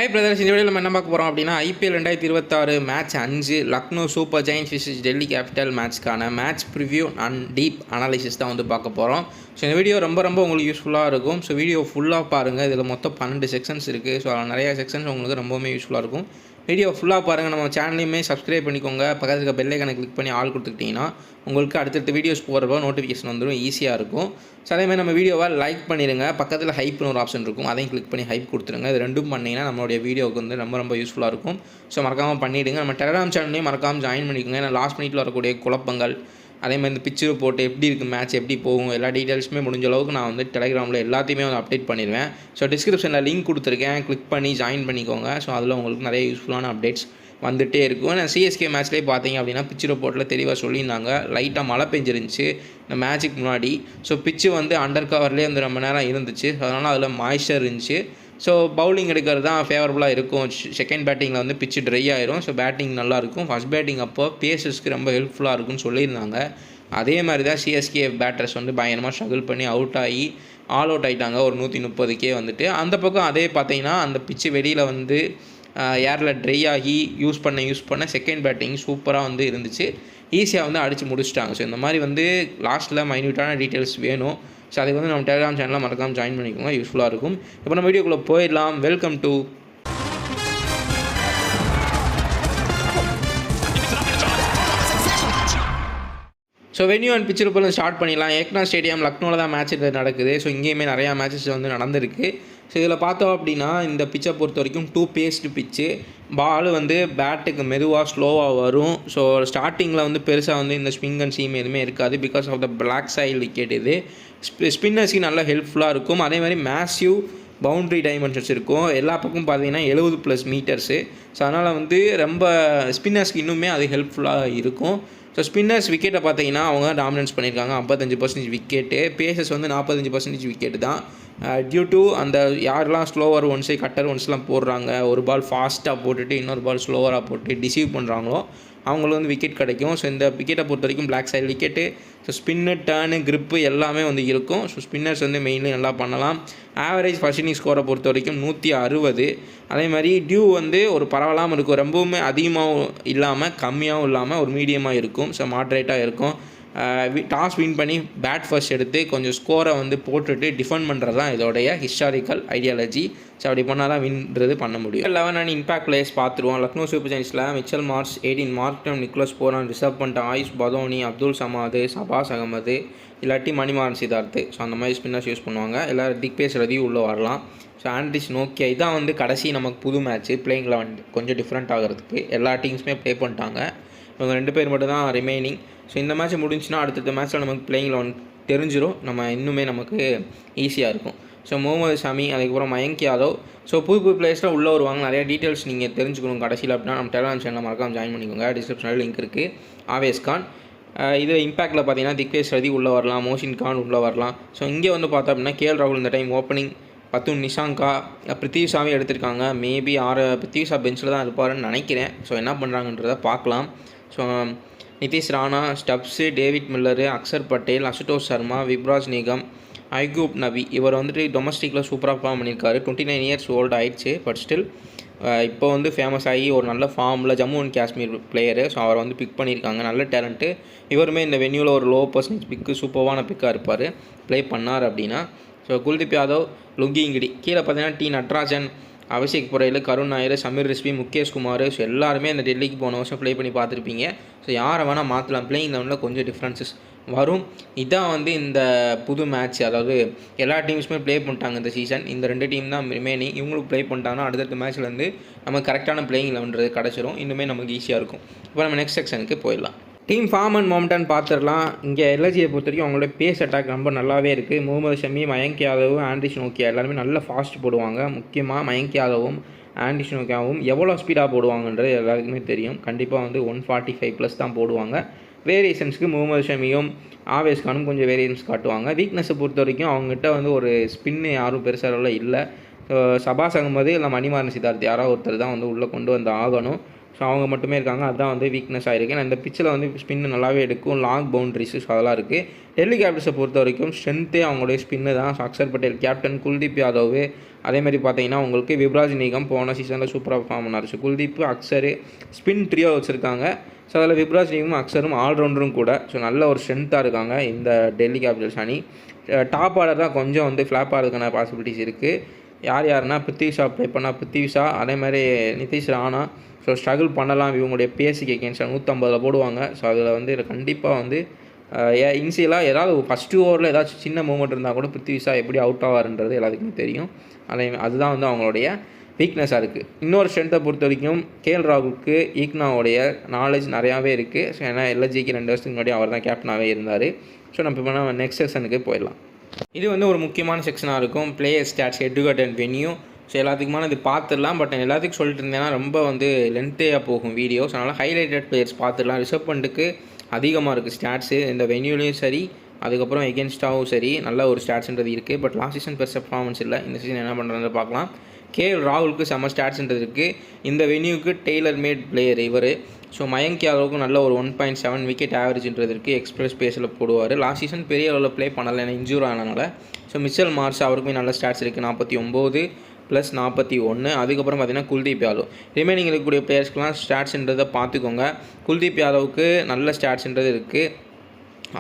High brothers, இந்த வீடியோவில் நம்ம என்ன பார்க்க போகிறோம் அப்படின்னா IPL 2026 match 5 Lucknow Super Giants versus Delhi Capital மேட்ச்க்கான match preview and deep analysis தான் வந்து பார்க்க போகிறோம். ஸோ இந்த வீடியோ ரொம்ப உங்களுக்கு யூஸ்ஃபுல்லாக இருக்கும். ஸோ வீடியோ ஃபுல்லாக பாருங்கள். இதில் மொத்தம் 12 செக்ஷன்ஸ் இருக்குது. ஸோ நிறைய செக்ஷன்ஸ் உங்களுக்கு ரொம்பவுமே யூஸ்ஃபுல்லாக இருக்கும். வீடியோ ஃபுல்லாக பாருங்கள். நம்ம சேனலையுமே சப்ஸ்கிரைப் பண்ணிக்கோங்க. பக்கத்துக்கு பெல் ஐகானை கிளிக் பண்ணி ஆல் கொடுத்துக்கிட்டிங்கன்னா உங்களுக்கு அடுத்தடுத்த வீடியோஸ் போகிறப்போ நோட்டிஃபிகேஷன் வந்துடும், ஈஸியாக இருக்கும். ஸோ அதேமாதிரி நம்ம வீடியோவை லைக் பண்ணிடுங்க. பக்கத்தில் ஹைப்னு ஒரு ஆப்ஷன் இருக்கும், அதையும் கிளிக் பண்ணி ஹைப் கொடுத்துருங்க. இது ரெண்டும் பண்ணிங்கன்னா நம்மளுடைய வீடியோவுக்கு வந்து ரொம்ப யூஸ்ஃபுல்லாக இருக்கும். ஸோ மறக்காமல் பண்ணிவிடுங்க. நம்ம டெலிகிராம் சேனல்லையும் மறக்காமல் ஜாயின் பண்ணிக்கோங்க. ஏன்னா லாஸ்ட் மினிட்ல வரக்கூடிய குழப்பங்கள், அதேமாதிரி இந்த பிக்சர் போட்டு எப்படி இருக்குது மேட்ச், எப்படி போகும், எல்லா டீட்டெயில்ஸுமே முடிஞ்ச அளவுக்கு நான் வந்து டெலிகிராமில் எல்லாத்தையுமே வந்து அப்டேட் பண்ணிடுவேன். ஸோ டிஸ்கிரிப்ஷனில் லிங்க் கொடுத்துருக்கேன், கிளிக் பண்ணி ஜாயின் பண்ணிக்கோங்க. ஸோ அதில் உங்களுக்கு நிறைய யூஸ்ஃபுல்லான அப்டேட்ஸ் வந்துகிட்டே இருக்கும். நான் சிஎஸ்கே மேட்ச்லேயே பார்த்தீங்க அப்படின்னா பிச்சு ரிப்போர்ட்டில் தெளிவாக சொல்லியிருந்தாங்க. லைட்டாக மழை பெஞ்சிருந்துச்சு இந்த மேட்ச்சுக்கு முன்னாடி. ஸோ பிச்சு வந்து அண்டர் கவர்லேயே வந்து ரொம்ப நேரம் இருந்துச்சு. அதனால் அதில் மாய்ஸ்சர் இருந்துச்சு. ஸோ பவுலிங் எடுக்கிறது தான் ஃபேவரபுளாக இருக்கும். செகண்ட் பேட்டிங்கில் வந்து பிச்சு ட்ரை ஆயிரும். ஸோ பேட்டிங் நல்லாயிருக்கும். ஃபஸ்ட் பேட்டிங் அப்போ பேசர்ஸ்க்கு ரொம்ப ஹெல்ப்ஃபுல்லாக இருக்கும்னு சொல்லியிருந்தாங்க. அதே மாதிரி தான் சிஎஸ்கே பேட்டர்ஸ் வந்து பயங்கரமாக ஸ்ட்ரகிள் பண்ணி அவுட் ஆகி ஆல் அவுட் ஆகிட்டாங்க ஒரு 130க்கே வந்துட்டு. அந்த பக்கம் அதே பார்த்தீங்கன்னா அந்த பிச்சு வெளியில் வந்து ஏரில் ட்ரை ஆகி யூஸ் பண்ண செகண்ட் பேட்டிங் சூப்பராக வந்து இருந்துச்சு. ஈஸியாக வந்து அடித்து முடிச்சிட்டாங்க. ஸோ இந்த மாதிரி வந்து லாஸ்ட்டில் மைன்யூட்டான டீட்டெயில்ஸ் வேணும். ஸோ அதுக்கு வந்து நம்ம டெலிகிராம் சேனலில் மறக்காமல் ஜாயின் பண்ணிக்கோங்க, யூஸ்ஃபுல்லாக இருக்கும். இப்போ நம்ம வீடியோக்குள்ளே போயிடலாம். Welcome to so venue and pitch report start பண்ணிடலாம். ஏக்நாத் ஸ்டேடியம் லக்னோவில் தான் மேட்ச் நடக்குது. ஸோ இங்கேயுமே நிறையா மேட்சஸ் வந்து நடந்திருக்கு. ஸோ இதில் பார்த்தோம் அப்படின்னா இந்த பிச்சை பொறுத்த வரைக்கும் 2 பேஸ்டு பிச்சு. பால் வந்து பேட்டுக்கு மெதுவாக ஸ்லோவாக வரும். ஸோ ஸ்டார்டிங்கில் வந்து பெருசாக வந்து இந்த ஸ்விங் அண்ட் சீம் எதுவுமே இருக்காது. Because of the black soil wicket. இது ஸ்பின்னர்ஸ்க்கு நல்லா ஹெல்ப்ஃபுல்லாக இருக்கும். அதே மாதிரி மேசிவ் பவுண்ட்ரி டைமென்ஷன்ஸ் இருக்கும். எல்லா பக்கம் பார்த்தீங்கன்னா 70+ மீட்டர்ஸு. ஸோ அதனால் வந்து ரொம்ப ஸ்பின்னர்ஸ்க்கு இன்னுமே அது ஹெல்ப்ஃபுல்லாக இருக்கும். ஸோ ஸ்பின்னர்ஸ் விக்கெட்டை பார்த்தீங்கன்னா அவங்க டாமினன்ஸ் பண்ணியிருக்காங்க. 55% விக்கெட்டு. பேசஸ் வந்து 45% விக்கெட்டு தான். டியூ டு அந்த யாரெல்லாம் ஸ்லோவர் ஒன்ஸே கட்டர் ஒன்ஸ்லாம் போடுறாங்க, ஒரு பால் ஃபாஸ்ட்டாக போட்டுட்டு இன்னொரு பால் ஸ்லோவராக போட்டு டிசீவ் பண்ணுறாங்களோ அவங்களுக்கு வந்து விக்கெட் கிடைக்கும். ஸோ இந்த விக்கெட்டை பொறுத்த வரைக்கும் black side wicket. So spin, turn, grip எல்லாமே வந்து இருக்கும். ஸோ ஸ்பின்னர்ஸ் வந்து மெயின்லி நல்லா பண்ணலாம். ஆவரேஜ் ஃபர்ஸ்ட் இன்னிங் ஸ்கோரை பொறுத்த வரைக்கும் 160. அதே மாதிரி டியூ வந்து ஒரு பரவலாமல் இருக்கும். ரொம்பவுமே அதிகமாகவும் இல்லாமல் கம்மியாகவும் இல்லாமல் ஒரு மீடியமாக இருக்கும். ஸோ மாட்ரேட்டாக இருக்கும். டாஸ் வின் பண்ணி பேட் ஃபர்ஸ்ட் எடுத்து கொஞ்சம் ஸ்கோரை வந்து போட்டுட்டு டிஃபெண்ட் பண்ணுறது தான் இதோடைய ஹிஸ்டாரிக்கல் ஐடியாலஜி. ஸோ அப்படி பண்ணால் தான் வின்றது பண்ண முடியும். 11 அண்ட் இம்பாக்ட் பிளேயர்ஸ் பார்த்துருவோம். லக்னோ சூப்பர் ஜெயின்ஸில் Mitchell Marsh 18, Markram, Nicholas Pooran, Rishabh Pant, Ayush Badoni, Abdul Samad, Shahbaz Ahmed, இல்லாட்டி மணிமாறன் சித்தார்த்து. ஸோ அந்த மாதிரி ஸ்பின்னர்ஸ் யூஸ் பண்ணுவாங்க. எல்லோரும் திக்பேஸ் ரதி உள்ளே வரலாம். ஸோ ஆண்ட்ரிஸ் நோக்கியா இதான் வந்து கடைசி நமக்கு புது மேட்ச்சு. பிளேயிங் 11 கொஞ்சம் டிஃப்ரெண்ட் ஆகிறதுக்கு எல்லா டீம்ஸுமே ப்ளே பண்ணிட்டாங்க. இவங்க 2 பேர் மட்டும் தான் ரிமைனிங். ஸோ இந்த மேட்ச் முடிஞ்சுன்னா அடுத்தடுத்த மேட்ச்சில் நமக்கு பிளேயிங் 11 தெரிஞ்சிடும். இன்னுமே நமக்கு ஈஸியாக இருக்கும். ஸோ முகமது ஷமி, அதுக்கப்புறம் மயங்க் யாதவ். ஸோ புது பிளேயர்ஸ்லாம் உள்ளே வருவாங்க. நிறைய டீட்டெயில்ஸ் நீங்கள் தெரிஞ்சுக்கணும் கடைசியில் அப்படின்னா நம்ம டெலிகிராம் சேனலில் மறக்காமல் ஜாயின் பண்ணிக்கோங்க. டிஸ்கிரிப்ஷனில் லிங்க் இருக்குது. ஆவேஸ் கான். இது இம்பாக்டில் பார்த்தீங்கன்னா திக்வேஷ் ரதி உள்ளே வரலாம், மோஷின் கான் உள்ளே வரலாம். ஸோ இங்கே வந்து பார்த்தோம் அப்படின்னா கேஎல் ராகுல் இந்த டைம் ஓப்பனிங், பத்துன் நிஷாங்கா, பிருத்திவிஷாவே எடுத்திருக்காங்க. மேபி பிருத்திவிஷா பெஞ்சில் தான் இருப்பாருன்னு நினைக்கிறேன். ஸோ என்ன பண்ணுறாங்கன்றதை பார்க்கலாம். So Nitish Rana, Stubbs, David Miller, Axar Patel, Ashutosh Sharma, Vipraj Nigam, Auqib Nabi. இவர் வந்துட்டு டொமஸ்டிக்கில் சூப்பராக பர்ஃபார்ம் பண்ணியிருக்காரு. 29 இயர்ஸ் ஓல்டு ஆயிடுச்சு. பட் ஸ்டில் இப்போ வந்து ஃபேமஸ் ஆகி ஒரு நல்ல ஃபார்மில் Jammu and Kashmir player. So அவரை வந்து பிக் பண்ணியிருக்காங்க. நல்ல டேலண்ட்டு. இவருமே இந்த வென்யூவில் ஒரு லோ பர்சன்டேஜ் பிக்கு சூப்பரான பிக்காக இருப்பார் ப்ளே பண்ணார் அப்படின்னா. ஸோ குல்தீப் யாதவ், லுங்கிங்கிடி. கீழே பார்த்தீங்கன்னா டி நட்ராஜன், அபிஷேக் புரையில், கருண் நாயர், சமீர் ரிஸ்வி, முகேஷ் குமார். ஸோ எல்லாருமே அந்த டெல்லிக்கு போன வருஷம் ப்ளே பண்ணி பார்த்துருப்பீங்க. ஸோ யாரை வேணால் மாற்றலாம். பிளேயிங் லெவனில் கொஞ்சம் டிஃப்ரென்சஸ் வரும். இதான் வந்து இந்த புது மேட்ச். அதாவது எல்லா டீம்ஸுமே ப்ளே பண்ணிட்டாங்க இந்த சீசன். இந்த 2 டீம் தான் ரிமைனிங். இவங்களுக்கு ப்ளே பண்ணிட்டாங்கன்னா அடுத்தடுத்த மேட்ச்லேருந்து நம்ம கரெக்டான பிளேயிங் லெவன்றது கிடச்சிரும். இன்னுமே நமக்கு ஈஸியாக இருக்கும். இப்போ நம்ம நெக்ஸ்ட் செக்ஷனுக்கு போயிடலாம். டீம் ஃபார்ம் அண்ட் மொமெண்டன் பார்த்துடலாம். இங்கே எல்ஐஜியை பொறுத்த வரைக்கும் அவங்களோட பேஸ் அட்டாக் ரொம்ப நல்லாவே இருக்குது. முகமது ஷமி, மயங்க் யாதவ், ஆண்ட்ரிஸ் நோக்கியா எல்லாருமே நல்ல ஃபாஸ்ட் போடுவாங்க. முக்கியமாக மயங்க் யாதவும் ஆண்ட்ரிஸ் நோக்கியாவும் எவ்வளோ ஸ்பீடாக போடுவாங்கன்றது எல்லாருக்குமே தெரியும். கண்டிப்பாக வந்து 145+ தான் போடுவாங்க. வேரியேஷன்ஸ்க்கு முகமது ஷமியும் ஆவேஸ் கானும் கொஞ்சம் வேரியன்ஸ் காட்டுவாங்க. வீக்னஸை பொறுத்த வரைக்கும் அவங்ககிட்ட வந்து ஒரு ஸ்பின்னு யாரும் பெருசாக இல்லை. சபாஸ் அகமது இல்லை மணிமாறன் சித்தார்த் யாராவது ஒருத்தர் தான் வந்து உள்ளே கொண்டு வந்து ஆகணும். ஸோ அவங்க மட்டுமே இருக்காங்க. அதுதான் வந்து வீக்னஸ் ஆகிருக்கு. இந்த பிச்சில் வந்து ஸ்பின்னு நல்லாவே எடுக்கும். லாங் பவுண்ட்ரிஸு ஸோ அதெல்லாம் இருக்குது. டெல்லி கேபிட்டல்ஸை பொறுத்த வரைக்கும் ஸ்ட்ரென்த்தே அவங்களுடைய ஸ்பின்னு தான். ஸோ அக்ஷர் பட்டேல் கேப்டன், குல்தீப் யாதவ், அதேமாதிரி பார்த்தீங்கன்னா உங்களுக்கு விப்ராஜ் நிகம் போன சீசனில் சூப்பராக பர்ஃபார்ம் பண்ணார். ஸோ குல்தீப், அக்ஸர் ஸ்பின் ட்ரியோ வச்சுருக்காங்க. ஸோ அதில் விப்ராஜ் நிகமும் அக்ஸரும் ஆல்ரவுண்டரும் கூட. ஸோ நல்ல ஒரு ஸ்ட்ரென்த்தாக இருக்காங்க இந்த டெல்லி கேபிட்டல்ஸ் அணி. டாப் ஆர்டர் தான் கொஞ்சம் வந்து ஃப்ளாப் ஆகிறதுக்கான பாசிபிலிட்டிஸ் இருக்குது. யாருன்னா பிருத்வி ஷா ப்ளே பண்ணால் பிருத்வி ஷா, அதேமாதிரி நிதிஷ் ராணா. ஸோ ஸ்ட்ரகிள் பண்ணலாம் இவங்களுடைய பேஸுக்கு எகென்ஸ்டாக 150 போடுவாங்க. ஸோ அதில் வந்து கண்டிப்பாக வந்து இனிஷியலாக ஏதாவது ஃபஸ்ட்டு ஓவரில் ஏதாச்சும் சின்ன மூவ்மெண்ட் இருந்தால் கூட பிருத்வி ஷா எப்படி அவுட் ஆவார்ன்றது எல்லாத்துக்குமே தெரியும். அதுதான் வந்து அவங்களுடைய வீக்னஸாக இருக்குது. இன்னொரு ஸ்ட்ரென்த்தை பொறுத்த வரைக்கும் கேஎல் ராகுலுக்கு ஈக்னாவுடைய நாலேஜ் நிறையாவே இருக்குது. ஸோ ஏன்னா எல்எஸ்ஜிக்கு 2 வருஷத்துக்கு முன்னாடி அவர் தான் கேப்டனாகவே இருந்தார். ஸோ நம்ம இப்போ நம்ம நெக்ஸ்ட் செக்ஷனுக்கு போயிடலாம். இது வந்து ஒரு முக்கியமான செக்ஷனாக இருக்கும். Player stats, head and venue. So எல்லாத்துக்குமான இது பார்த்துடலாம். பட் எல்லாத்துக்கும் சொல்லிட்டு இருந்தேன்னா ரொம்ப வந்து லென்த்தேயாக போகும் வீடியோஸ். அதனால் ஹைலைட்டட் பிளேயர்ஸ் பார்த்துடலாம். ரிசர்வ் பண்ணிட்டுக்கு அதிகமாக இருக்குது ஸ்டாட்ஸு. இந்த வென்யூலையும் சரி, அதுக்கப்புறம் எகென்ஸ்டாகவும் சரி, நல்ல ஒரு ஸ்டாட்ஸ்ன்றது இருக்குது. பட் லாஸ்ட் சீசன் பெருசாக பர்ஃபார்மன்ஸ் இல்லை. இந்த சீசன் என்ன பண்ணுறதுன்னு பார்க்கலாம். கேஎல் ராகுலுக்கு செம்ம ஸ்டாட்ஸ்ன்றது இருக்குது. இந்த வென்யூக்கு டெய்லர் மேட் பிளேயர் இவர். ஸோ மயங்க் யாதவுக்கும் நல்ல ஒரு 1.7 விக்கெட் ஆவரேஜ்ன்றது இருக்குது. எக்ஸ்பிரஸ் பேஸில் போடுவார். லாஸ்ட் சீசன் பெரிய அளவில் ப்ளே பண்ணலை, ஏன்னா இன்ஜூர் ஆனதுனால. ஸோ மிச்சல் மார்ஷ் அவருக்குமே நல்ல ஸ்டாட்ஸ் இருக்குது. 49 + 41. அதுக்கப்புறம் பார்த்திங்கன்னா குல்தீப் யாதவ். ரிமைனிங் இருக்கக்கூடிய பிளேயர்ஸ்க்கெலாம் ஸ்டாட்ஸ்ன்றதை பார்த்துக்கோங்க. குல்தீப் யாதவுக்கு நல்ல ஸ்டாட்ஸ்ன்றது இருக்குது.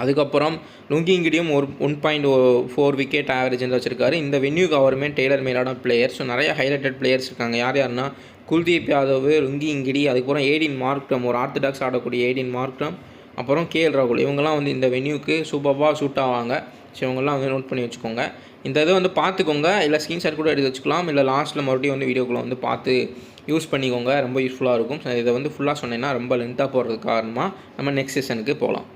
அதுக்கப்புறம் லுங்கிங்கிடியும் ஒரு 1.4 விக்கெட் ஆவரேஜ் வச்சுருக்காரு. இந்த வென்யூக்கு அவருமே டெய்லர் மேடான பிளேயர். ஸோ நிறைய ஹைலைட்டட் பிளேயர்ஸ் இருக்காங்க. யாருன்னா குல்தீப் யாதவ், லுங்கிங்கிடி, அதுக்கப்புறம் ஏடின் மார்க்ரம், ஒரு ஆர்த்தடாக்ஸ் ஆடக்கூடிய ஏடின் மார்க்ரம், அப்புறம் கேஎல் ராகுல். இவங்கெல்லாம் வந்து இந்த வென்யூக்கு சூப்பராக சூட் ஆவாங்க. ஸோ இவங்கெல்லாம் வந்து நோட் பண்ணி வச்சுக்கோங்க. இந்த இதை வந்து பார்த்துக்கோங்க. இல்லை ஸ்க்ரீன்ஷாட் கூட எடுத்து வச்சுக்கலாம். இல்லை லாஸ்ட்டில் மறுபடியும் வந்து வீடியோக்குள்ளே வந்து பார்த்து யூஸ் பண்ணிக்கோங்க. ரொம்ப யூஸ்ஃபுல்லாக இருக்கும். ஸோ இதை வந்து ஃபுல்லாக சொன்னேன்னா ரொம்ப லென்த்தாக போகிறதுக்கு காரணமாக நம்ம நெக்ஸ்ட் செஷனுக்கு போகலாம்.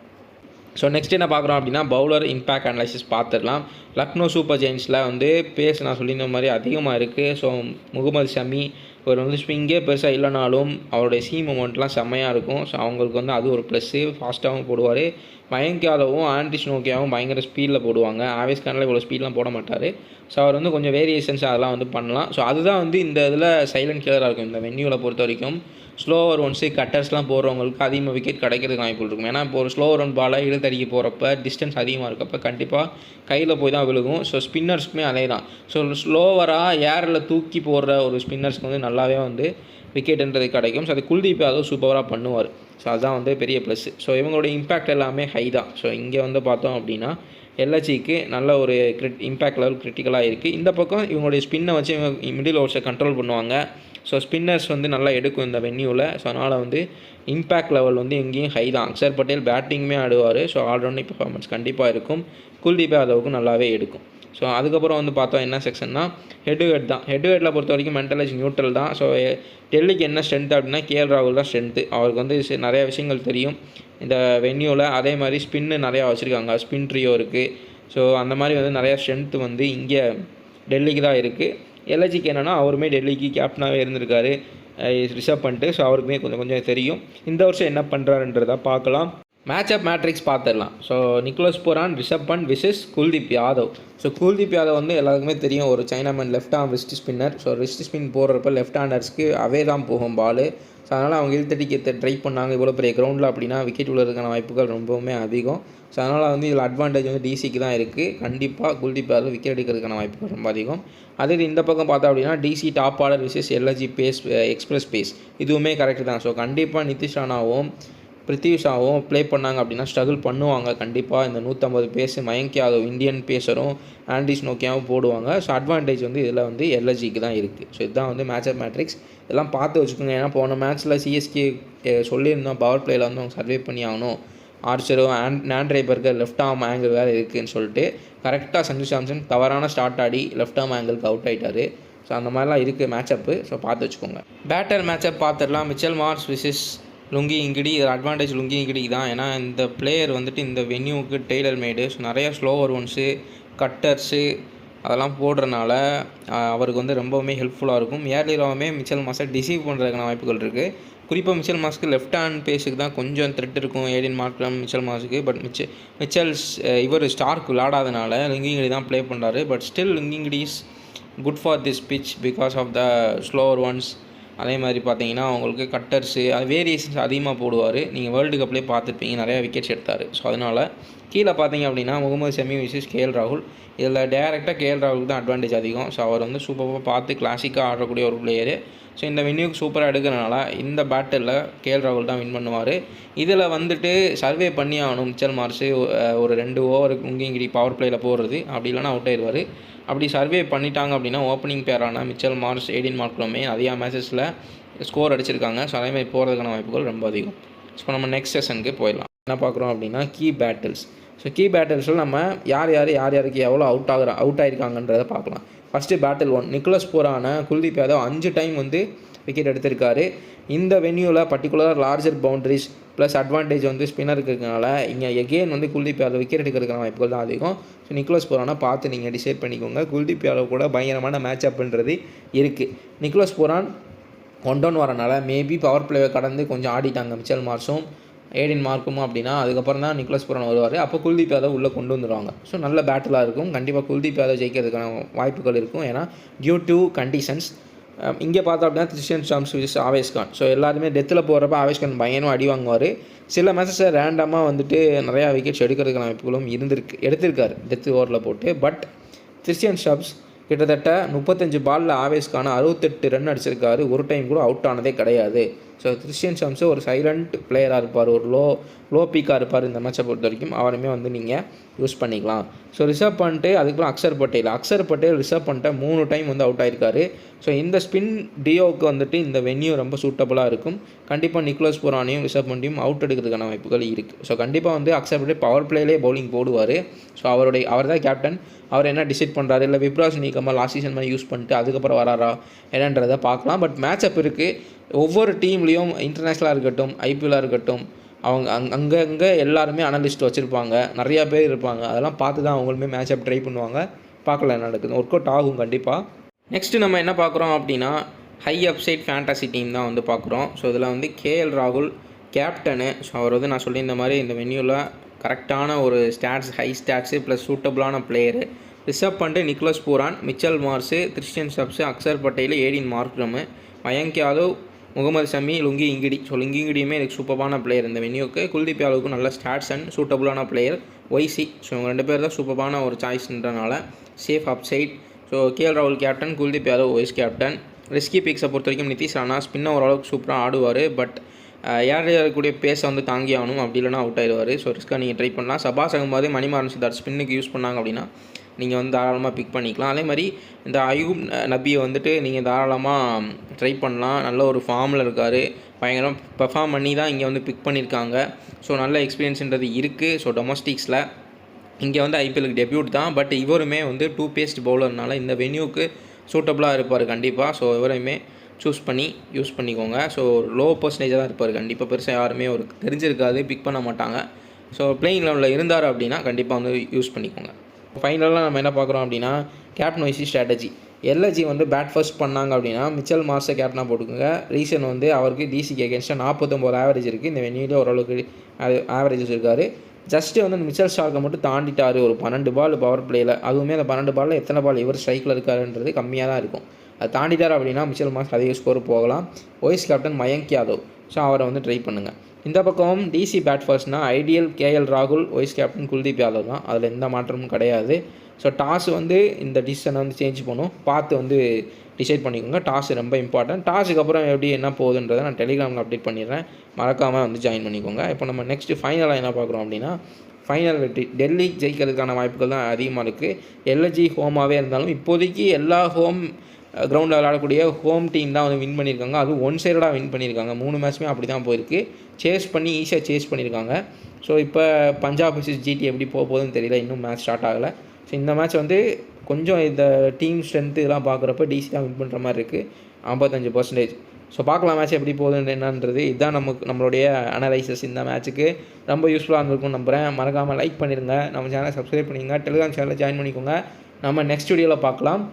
ஸோ நெக்ஸ்ட் என்ன பார்க்குறோம் அப்படின்னா பவுலர் இம்பேக்ட் அனலைசிஸ் பார்த்துடலாம். லக்னோ சூப்பர் ஜெயின்ஸில் வந்து பேஸ் நான் சொல்லியிருந்த மாதிரி அதிகமாக இருக்குது. ஸோ முகமது ஷமி இவர் வந்து ஸ்விங்கே பெருசாக இல்லைனாலும் அவருடைய மூமெண்ட்லாம் செம்மையாக இருக்கும். ஸோ அவங்களுக்கு வந்து அது ஒரு ப்ளஸ்ஸு. ஃபாஸ்ட்டாகவும் போடுவார். மயங்க் யாதவும் ஆண்ட்ரிஸ் நோக்கியாவும் பயங்கர ஸ்பீடில் போடுவாங்க. ஆவேஸ் கானில் இவ்வளோ ஸ்பீட்லாம் போட மாட்டார். ஸோ அவர் வந்து கொஞ்சம் வேரியேஷன்ஸ் அதெல்லாம் வந்து பண்ணலாம். ஸோ அதுதான் வந்து இந்த இதில் சைலண்ட் கில்லராக இருக்கும். இந்த வென்யூவில் பொறுத்த வரைக்கும் ஸ்லோவர் ஒன்ஸு கட்டர்ஸ்லாம் போடுறவங்களுக்கு அதிகமாக விக்கெட் கிடைக்கிறதுக்கு வாய்ப்பு இருக்கும். ஏன்னா இப்போ ஒரு ஸ்லோவர் ஒன் பாலை இழுத்தடிக்க போகிறப்ப டிஸ்டன்ஸ் அதிகமாக இருக்கப்போ கண்டிப்பாக கையில் போய் தான் விழுகும். ஸோ ஸ்பின்னர்ஸ்க்குமே அதே தான். ஸோ ஸ்லோவராக ஏரில் தூக்கி போடுற ஒரு ஸ்பின்னர்ஸ்க்கு வந்து நல்லாவே வந்து விக்கெட்ன்றது கிடைக்கும். ஸோ அது குல்தீப் யாதவ் சூப்பராக பண்ணுவார். ஸோ அதுதான் வந்து பெரிய ப்ளஸ். ஸோ இவங்களோட இம்பேக்ட் எல்லாமே ஹை தான். ஸோ இங்கே வந்து பார்த்தோம் அப்படின்னா எல்ஹெச்சிக்கு நல்ல ஒரு இம்பேக்ட் லெவல் கிரிட்டிக்கலாக இருக்குது. இந்த பக்கம் இவங்களுடைய ஸ்பின்னை வச்சு இவங்க மிடில் ஓவர்ஸை கண்ட்ரோல் பண்ணுவாங்க. ஸோ ஸ்பின்னர்ஸ் வந்து நல்லா எடுக்கும் இந்த வென்யூவில். ஸோ அதனால் வந்து இம்பேக்ட் லெவல் வந்து எங்கேயும் ஹை தான். அக்ஷர் பட்டேல் பேட்டிங்குமே ஆடுவார். ஸோ ஆல்ரவுண்டிங் பர்ஃபார்மன்ஸ் கண்டிப்பாக இருக்கும். குல்தீப் யாதவுக்கும் நல்லாவே எடுக்கும். ஸோ அதுக்கப்புறம் வந்து பார்த்தோம் என்ன செக்ஷன்னா ஹெட் தான். ஹெட்டில் பொறுத்த வரைக்கும் மென்டலைஸ் நியூட்ரல் தான். ஸோ டெல்லிக்கு என்ன ஸ்ட்ரென்த் அப்படின்னா கேஎல் ராகுல் தான் ஸ்ட்ரென்த்து. அவருக்கு வந்து நிறைய விஷயங்கள் தெரியும் இந்த வென்யூவில். அதே மாதிரி ஸ்பின்னு நிறையா வச்சுருக்காங்க. ஸ்பின் ட்ரியோ இருக்குது. ஸோ அந்த மாதிரி வந்து நிறையா ஸ்ட்ரென்த்து வந்து இங்கே டெல்லிக்கு தான் இருக்குது. எல்ஹெச்சிக்கு என்னென்னா அவருமே டெல்லிக்கு கேப்டனாகவே இருந்திருக்காரு ரிசர்வ் பண்ணிட்டு. ஸோ அவருக்குமே கொஞ்சம் தெரியும். இந்த வருஷம் என்ன பண்ணுறாருன்றதை பார்க்கலாம். மேட்சப் மேட்ரிக்ஸ் பார்த்துடலாம். So Nicholas Pooran, Rishabh Pant versus Kuldeep Yadav. So Kuldeep Yadav வந்து எல்லாருக்குமே தெரியும் ஒரு chinaman left arm wrist spinner. So wrist spin போடுறப்ப லெஃப்ட் ஹேண்டர்ஸ்க்கு அவே தான் போகும் பால். ஸோ அதனால் அவங்க இழுத்தடிக்க ட்ரை பண்ணாங்க இவ்வளோ பெரிய கிரவுண்டில் அப்படின்னா விக்கெட் விழுறதுக்கான வாய்ப்புகள் ரொம்பவுமே அதிகம். ஸோ அதனால் வந்து இதில் அட்வான்டேஜ் வந்து டிசிக்கு தான் இருக்குது. கண்டிப்பாக குல்தீப் யாதவ் விக்கெட் எடுக்கிறதுக்கான வாய்ப்புகள் ரொம்ப அதிகம். அதே இந்த பக்கம் பார்த்தா அப்படின்னா DC top order versus LHC base express base இதுவுமே கரெக்டு தான். ஸோ கண்டிப்பாக நிதிஷ் ராணாவும் பிருத்வி ஷாவும் ப்ளே பண்ணாங்க அப்படின்னா ஸ்ட்ரகிள் பண்ணுவாங்க கண்டிப்பாக. இந்த 150 பேஸ் மயங்க் யாதவ் இந்தியன் பேஸரும் ஆண்ட்ரிஸ் நோக்கியாவும் போடுவாங்க. ஸோ அட்வான்டேஜ் வந்து இதில் வந்து எல்ஹெச்சிக்கு தான் இருக்குது. ஸோ இதுதான் வந்து மேட்சப் மேட்ரிக்ஸ். இதெல்லாம் பார்த்து வச்சுக்கோங்க. ஏன்னா போன மேட்ச்சில் சிஎஸ்கே சொல்லியிருந்தோம் பவர் பிளேயில் வந்து அவங்க சர்வே பண்ணி ஆகணும். ஆர்ச்சரும் Andre Burger left arm angle வேறு இருக்குதுன்னு சொல்லிட்டு கரெக்டாக சஞ்சு சாம்சன் தவறான ஸ்டார்ட் ஆடி லெஃப்ட் ஆர்ம் ஆங்கிளுக்கு அவுட் ஆகிட்டார். ஸோ அந்த மாதிரிலாம் இருக்குது மேட்சப்பு. ஸோ பார்த்து வச்சுக்கோங்க. பேட்டர் மேட்சப் பார்த்துடலாம். Mitchell Marsh versus Lungi Ngidi. இது அட்வான்டேஜ் லுங்கிங்கிடி தான். ஏன்னா இந்த பிளேயர் வந்துட்டு இந்த வென்யூவுக்கு டெய்லர் மேடு. ஸோ நிறையா ஸ்லோவர் ஒன்ஸு கட்டர்ஸு அதெல்லாம் போடுறனால அவருக்கு வந்து ரொம்பவுமே ஹெல்ப்ஃபுல்லாக இருக்கும். ஏர்லிராவுமே மிச்சல் மாஸை டிசீவ் பண்ணுறதுக்கான வாய்ப்புகள் இருக்குது. குறிப்பாக மிச்சல் மாஸ்க்கு லெஃப்ட் ஹேண்ட் பேஸுக்கு தான் கொஞ்சம் த்ரெட் இருக்கும் ஏடின் மார்க்ரம் மிச்சல் மாஸுக்கு. பட் மிச்சல்ஸ் இவர் ஸ்டார்க் விளாடாதனால லுங்கிங்கிடி தான் ப்ளே பண்ணுறாரு. But still Lungi Ngidi is good for this pitch because of the slower ones அதே மாதிரி பார்த்தீங்கன்னா உங்களுக்கு கட்டர்ஸு அது வேரியேஷன்ஸ் அதிகமாக போடுவார். நீங்கள் வேர்ல்டு கப்லேயே பார்த்துருப்பீங்க, நிறையா விக்கெட்ஸ் எடுத்தார். ஸோ அதனால் கீழே பார்த்தீங்க அப்படின்னா முகமது ஷமி விசஸ் கேஎல் ராகுல். இதில் டேரெக்டாக கேஎல் ராகுலுக்கு தான் அட்வான்டேஜ் அதிகம். ஸோ அவர் வந்து சூப்பராக பார்த்து கிளாசிக்காக ஆடக்கூடிய ஒரு பிளேயரு. ஸோ இந்த வென்யூக்கு சூப்பராக எடுக்கிறனால இந்த பேட்டிலில் கேஎல் ராகுல் தான் வின் பண்ணுவார். இதில் வந்துட்டு சர்வே பண்ணி ஆகணும். மிச்சல் மார்ஸு ஒரு 2 ஓவருக்கு முங்கிங்கிடி பவர் பிளேயில் போடுறது, அப்படி இல்லைனா அவுட் ஆயிடுவார். அப்படி சர்வே பண்ணிட்டாங்க அப்படின்னா ஓப்பனிங் பேரான மிச்சல் மார்ஸ், ஏடின் மார்க்ரமே நிறையா மேட்சஸில் ஸ்கோர் அடிச்சிருக்காங்க. ஸோ அதேமாதிரி போகிறதுக்கான வாய்ப்புகள் ரொம்ப அதிகம். ஸோ நம்ம நெக்ஸ்ட் செஷனுக்கு போயிடலாம். என்ன பார்க்குறோம் அப்படின்னா கீ பேட்டில்ஸ். ஸோ கீ பேட்டில்ஸில் நம்ம யாருக்கு எவ்வளோ அவுட் ஆகிருக்காங்கன்றதை பார்க்கலாம். ஃபஸ்ட்டு பேட்டில் 1 நிக்கோலஸ் பூரான குல்தீப் யாதவ் 5 டைம் வந்து விக்கெட் எடுத்திருக்காரு. இந்த வென்யூவில் பர்டிகுலராக லார்ஜர் பவுண்டரிஸ் ப்ளஸ் அட்வான்டேஜ் வந்து ஸ்பின்னருக்கு இருக்கிறனால இங்கே எகெயின் வந்து குல்தீப் யாதவ் விக்கெட் எடுக்கிறதுக்கான வாய்ப்புகள் தான் அதிகம். ஸோ நிக்கோலஸ் பூரானை பார்த்து நீங்கள் டிசைட் பண்ணிக்கோங்க. குல்தீப் யாதவ் கூட பயங்கரமான மேட்ச் அப்ன்றது இருக்குது. நிக்கோலஸ் பூரான் 1 down வரனால மேபி பவர் பிளேவை கடந்து கொஞ்சம் ஆடிட்டாங்க மிச்சல் மார்ஸும் ஏடின் மார்க்கும். அப்படின்னா அதுக்கப்புறம் தான் நிக்கோலஸ் பூரான் வருவார். அப்போ குல்தீப் யாதவ் உள்ளே கொண்டு வந்துடுவாங்க. ஸோ நல்ல பேட்டிலாக இருக்கும். கண்டிப்பாக குல்தீப் யாதவ் ஜெயிக்கிறதுக்கான வாய்ப்புகள் இருக்கும். ஏன்னா டியூ டு கண்டிஷன்ஸ் இங்கே பார்த்தோம் அப்படின்னா கிறிஸ்டியன் சாம்ஸ் விஸ் ஆவேஸ் கான். ஸோ எல்லாருமே டெத்தில் போகிறப்ப ஆவேஸ் கான் பயங்கரமாக அடி வாங்குவார். சில மேட்சஸை ரேண்டமாக வந்துட்டு நிறையா விக்கெட்ஸ் எடுக்கிறதுக்கான வாய்ப்புகளும் எடுத்திருக்காரு டெத் ஓவரில் போட்டு. பட் கிறிஸ்டியன் சாம்ஸ் கிட்டத்தட்ட 35 பாலில் ஆவேஸ் கான் 68 ரன் அடிச்சிருக்காரு. ஒரு டைம் கூட அவுட் ஆனதே கிடையாது. ஸோ கிறிஸ்டியன் சாம்ஸு ஒரு சைலண்ட் பிளேயராக இருப்பார், ஒரு லோ பீக்காக இருப்பார். இந்த மேட்சை பொறுத்த வரைக்கும் அவருமே வந்து நீங்கள் யூஸ் பண்ணிக்கலாம். ஸோ ரிஷப் பண்ணிட்டு அதுக்கப்புறம் அக்ஷர் பட்டேல் ரிஷப் பண்ணிட்டு 3 டைம் வந்து அவுட் ஆயிருக்காரு. ஸோ இந்த ஸ்பின் டியோவுக்கு வந்துட்டு இந்த வென்யூ ரொம்ப சூட்டபுளாக இருக்கும். கண்டிப்பாக நிக்கோலஸ் பூரானையும் ரிஷப் பண்ணியும் அவுட் எடுக்கிறதுக்கான வாய்ப்புகள் இருக்குது. ஸோ கண்டிப்பாக வந்து அக்ஷர் பட்டேல் பவர் பிளேலே பவுலிங் போடுவார். ஸோ அவர் தான் கேப்டன். அவர் என்ன டிசைட் பண்ணுறாரு, இல்லை விப்ராஸ் நீக்கமாக லாஸ்ட் சீசன் மாதிரி யூஸ் பண்ணிட்டு அதுக்கப்புறம் வராரா என்னன்றதை பார்க்கலாம். பட் மேட்ச் அப் இருக்குது. ஒவ்வொரு டீம்லேயும் இன்டர்நேஷ்னலாக இருக்கட்டும், ஐபிஎல்லாக இருக்கட்டும், அவங்க அங்கங்கே எல்லாருமே அனலிஸ்ட் வச்சுருப்பாங்க, நிறையா பேர் இருப்பாங்க. அதெல்லாம் பார்த்து தான் அவங்களுமே மேட்ச் அப் ட்ரை பண்ணுவாங்க. பார்க்கலாம் என்ன நடக்குது, ஒர்க் அவுட் ஆகும் கண்டிப்பாக. நெக்ஸ்ட்டு நம்ம என்ன பார்க்குறோம் அப்படின்னா ஹை அப்சைட் ஃபேண்டசி டீம் தான் வந்து பார்க்குறோம். ஸோ இதில் வந்து கேஎல் ராகுல் கேப்டனு. ஸோ அவர் வந்து நான் சொல்லியிருந்த மாதிரி இந்த வென்யூவில் கரெக்டான ஒரு ஹை ஸ்டாட்ஸு ப்ளஸ் சூட்டபுளான player. Rishabh Pant, Nicholas Pooran, Mitchell Marsh, Tristan Stubbs, Axar Patel, Aiden Markram, Mayank Yadav, Mohammed Shami, Lungi Ngidi. So Lungi இங்கிடியுமே எனக்கு சூப்பரான பிளேயர் இந்த வென்யூக்கு. குல்தீப் யாதவுக்கும் நல்ல ஸ்டாட்ஸ் அண்ட் சூட்டபுளான பிளேயர் ஒய்சி. ஸோ இவங்க 2 பேர் தான் சூப்பரான ஒரு சாய்ஸ்ன்றனால சேஃப் அப்சைட். ஸோ கேஎல் ராகுல் captain, Kuldeep Yadav vice captain. Risky பிக்ஸை பொறுத்த வரைக்கும் நிதிஷ் ராணா ஸ்பின்னை ஓரளவுக்கு சூப்பராக ஆடுவார். பட் யாருடைய பேஸை வந்து தாங்கி ஆகணும், அப்படி இல்லைனா அவுட் ஆயிடுவார். ஸோ ரிஸ்க்காக நீங்கள் ட்ரை பண்ணலாம். சபாஸ் அகமது, மணிமாறன் சித்தார்த் ஸ்பின்னுக்கு யூஸ் பண்ணாங்க அப்படின்னா நீங்கள் வந்து தாராளமாக பிக் பண்ணிக்கலாம். அதே மாதிரி இந்த அயூப் நபியை வந்துட்டு நீங்கள் தாராளமாக ட்ரை பண்ணலாம். நல்ல ஒரு ஃபார்மில் இருக்கார், பயங்கரமாக பெர்ஃபார்ம் பண்ணி தான் இங்கே வந்து பிக் பண்ணியிருக்காங்க. ஸோ நல்ல எக்ஸ்பீரியன்ஸுன்றது இருக்குது. ஸோ டொமஸ்டிக்ஸில் இங்கே வந்து ஐபிஎலுக்கு டெபியூட் தான். பட் இவருமே வந்து 2 பேஸ்ட் பவுலர்னால இந்த வென்யூக்கு சூட்டபுளாக இருப்பார் கண்டிப்பாக. ஸோ இவரையுமே சூஸ் பண்ணி யூஸ் பண்ணிக்கோங்க. ஸோ லோ பர்சன்டேஜாக தான் இருப்பார் கண்டிப்பாக. பெருசாக யாருமே ஒரு தெரிஞ்சிருக்காது, பிக் பண்ண மாட்டாங்க. ஸோ பிளேயிங் லெவலில் இருந்தார் அப்படின்னா கண்டிப்பாக வந்து யூஸ் பண்ணிக்கோங்க. ஃபைனலாக நம்ம என்ன பார்க்குறோம் அப்படின்னா கேப்டன் வைசி ஸ்ட்ராட்டஜி. எல்எஜி வந்து பேட் ஃபர்ஸ்ட் பண்ணாங்க அப்படின்னா மிச்சல் மார்ஸை கேப்டனாக போட்டுக்கோங்க. ரீசன் வந்து அவருக்கு டிசிக்கு அகேன்ஸ்டாக 49 ஆவரேஜ் இருக்குது. இந்த வென்யூவில் ஓரளவுக்கு ஆவரேஜஸ் இருக்கார். ஜஸ்ட்டு வந்து மிச்சல் ஸ்டார்க்கை மட்டும் தாண்டிட்டார் ஒரு 12 பால் பவர் பிளேயில். அதுவுமே அந்த 12 பாலில் எத்தனை பால் இவர் ஸ்ட்ரைக்கில் இருக்காருன்றது கம்மியாக தான் இருக்கும். அது தாண்டிட்டார் அப்படின்னா மிச்சல் மார்ஸ் அதிக ஸ்கோர் போகலாம். Vice captain Mayank Yadav. So அவரை வந்து ட்ரை பண்ணுங்கள். இந்த பக்கம் டிசி பேட் ஃபர்ஸ்ட்னால் ஐடியல் கேஎல் ராகுல், வைஸ் கேப்டன் குல்தீப் யாதவ் தான். அதில் எந்த மாற்றமும் கிடையாது. ஸோ டாஸ் வந்து இந்த டிசிஷனை வந்து சேஞ்ச் பண்ணும், பார்த்து வந்து டிசைட் பண்ணிக்கோங்க. டாஸ் ரொம்ப இம்பார்ட்டன்ட். டாஸுக்கு அப்புறம் எப்படி என்ன போகுதுன்றதை நான் டெலிகிராமில் அப்டேட் பண்ணிடுறேன், மறக்காமல் வந்து ஜாயின் பண்ணிக்கோங்க. இப்போ நம்ம நெக்ஸ்ட்டு ஃபைனலாக என்ன பார்க்குறோம் அப்படின்னா ஃபைனல் வெற்றி. டெல்லி ஜெயிக்கிறதுக்கான வாய்ப்புகள் தான் அதிகமாக இருக்குது. எல்எஜி ஹோமாகவே இருந்தாலும் இப்போதைக்கு எல்லா ஹோம் கிரவுண்டில் விளையாடக்கூடிய ஹோம் டீம் தான் வந்து வின் பண்ணியிருக்காங்க. அதுவும் ஒன் சைடாக வின் பண்ணியிருக்காங்க. 3 மேட்ச்சுமே அப்படி தான் போயிருக்கு. சேஸ் பண்ணி ஈஸியாக சேஸ் பண்ணியிருக்காங்க. ஸோ இப்போ பஞ்சாப் vs ஜிடி எப்படி போகுதுன்னு தெரியல, இன்னும் மேட்ச் ஸ்டார்ட் ஆகலை. ஸோ இந்த மேட்ச் வந்து கொஞ்சம் இந்த டீம் ஸ்ட்ரென்த்து இதெல்லாம் பார்க்குறப்ப டிசி தான் வின் பண்ணுற மாதிரி இருக்குது 55%. ஸோ பார்க்கலாம் மேட்ச் எப்படி போகுதுன்னு என்னன்றது. இதுதான் நம்மளுடைய அனலைசஸ் இந்த மேட்ச்சுக்கு. ரொம்ப யூஸ்ஃபுல்லாக இருந்திருக்கும்னு நம்புகிறேன். மறக்காமல் லைக் பண்ணிடுங்க, நம்ம சேனலை சப்ஸ்கிரைப் பண்ணிடுங்க, டெலிகிராம் சேனலில் ஜாயின் பண்ணிக்கோங்க. நம்ம நெக்ஸ்ட் வீடியோவில் பார்க்கலாம்.